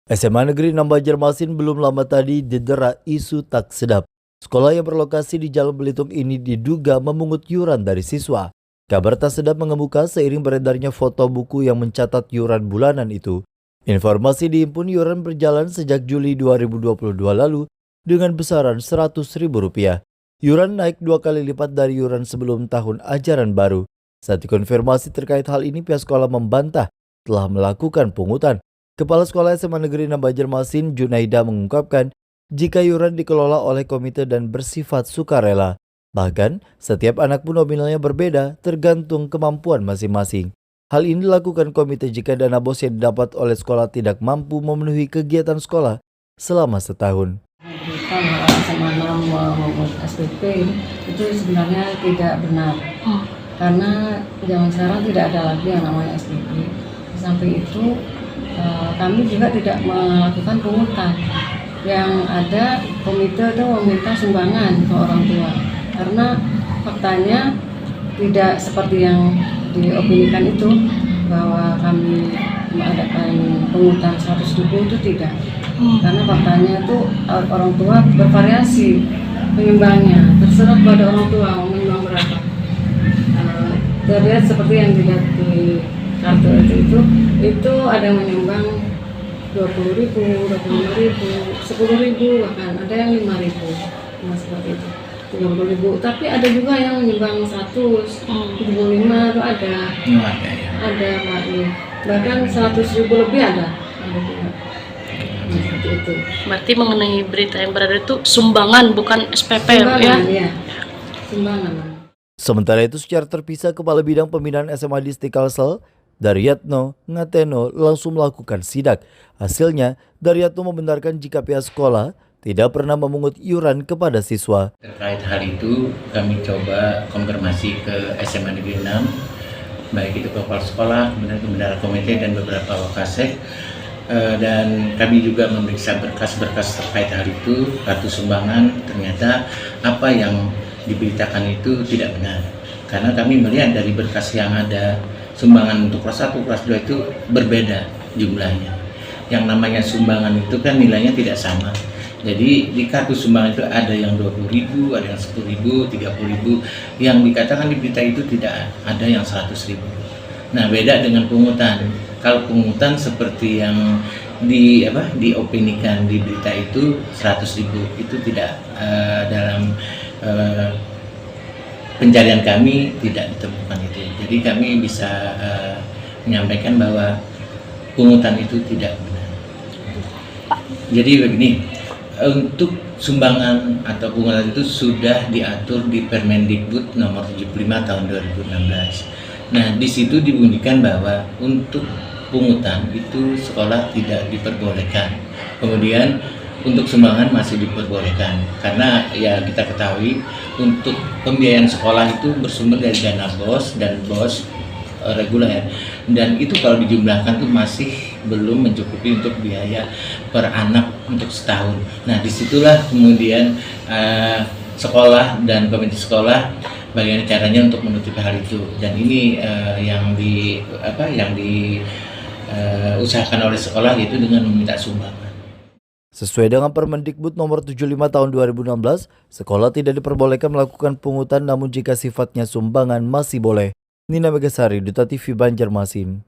SMA Negeri 6 Banjarmasin belum lama tadi didera isu tak sedap. Sekolah yang berlokasi di Jalan Belitung ini diduga memungut yuran dari siswa. Kabar tak sedap mengemuka seiring beredarnya foto buku yang mencatat yuran bulanan itu. Informasi dihimpun yuran berjalan sejak Juli 2022 lalu dengan besaran Rp100.000. Yuran naik 2 kali lipat dari yuran sebelum tahun ajaran baru. Saat dikonfirmasi terkait hal ini, pihak sekolah membantah telah melakukan pungutan. Kepala Sekolah SMA Negeri 6 Banjarmasin, Junaida, mengungkapkan jika yuran dikelola oleh komite dan bersifat sukarela. Bahkan, setiap anak pun nominalnya berbeda tergantung kemampuan masing-masing. Hal ini dilakukan komite jika dana BOS yang didapat oleh sekolah tidak mampu memenuhi kegiatan sekolah selama setahun. Berita bahwa SMA 6 membuat SPP itu sebenarnya tidak benar. Karena zaman sekarang tidak ada lagi yang namanya SPP. Sampai itu kami juga tidak melakukan pungutan. Yang ada komite itu meminta sumbangan ke orang tua. Karena faktanya tidak seperti yang diopinikan itu, bahwa kami mengadakan pungutan 100.000 itu tidak. Karena faktanya itu orang tua bervariasi penyumbangnya, terserah pada orang tua mau menyumbang berapa. Terlihat seperti yang dilihat di kartu itu ada yang menyumbang 20.000, 25.000, 10.000, bahkan ada yang 5.000, seperti itu, 30.000. Tapi ada juga yang menyumbang 100, 75 itu ada Pak, bahkan 100.000 lebih ada juga. Seperti itu. Berarti mengenai berita yang beredar itu sumbangan bukan SPP ya? Iya, sumbangan. Sementara itu, secara terpisah, Kepala Bidang Pembinaan SMA di Kalsel, Daryatno Ngateno, langsung melakukan sidak. Hasilnya, Daryatno membenarkan jika pihak sekolah tidak pernah memungut iuran kepada siswa. Terkait hal itu, kami coba konfirmasi ke SMA Negeri 6, baik itu kepala sekolah, kemudian bendahara komite dan beberapa wakasek. Dan kami juga memeriksa berkas-berkas terkait hal itu, kartu sumbangan. Ternyata apa yang diberitakan itu tidak benar, karena kami melihat dari berkas yang ada, sumbangan untuk kelas 1, kelas 2 itu berbeda jumlahnya. Yang namanya sumbangan itu kan nilainya tidak sama. Jadi di kartu sumbangan itu ada yang 20.000, ada yang 10.000, 30.000. Yang dikatakan di berita itu tidak ada yang 100.000. Nah, beda dengan pungutan. Kalau pungutan seperti yang diopinikan di berita itu 100.000, itu tidak dalam pencarian kami tidak ditemukan itu. Jadi kami bisa menyampaikan bahwa pungutan itu tidak benar. Jadi begini, untuk sumbangan atau pungutan itu sudah diatur di Permendikbud nomor 75 tahun 2016. Nah, di situ dibunyikan bahwa untuk pungutan itu sekolah tidak diperbolehkan. Kemudian untuk sumbangan masih diperbolehkan, karena ya kita ketahui untuk pembiayaan sekolah itu bersumber dari dana BOS dan BOS reguler, dan itu kalau dijumlahkan tuh masih belum mencukupi untuk biaya per anak untuk setahun. Nah, disitulah kemudian sekolah dan komite sekolah bagaimana caranya untuk menutupi hal itu, dan ini yang diusahakan oleh sekolah, yaitu dengan meminta sumbangan. Sesuai dengan Permendikbud nomor 75 tahun 2016, sekolah tidak diperbolehkan melakukan pungutan, namun jika sifatnya sumbangan masih boleh. Nina Megasari, Duta TV Banjarmasin.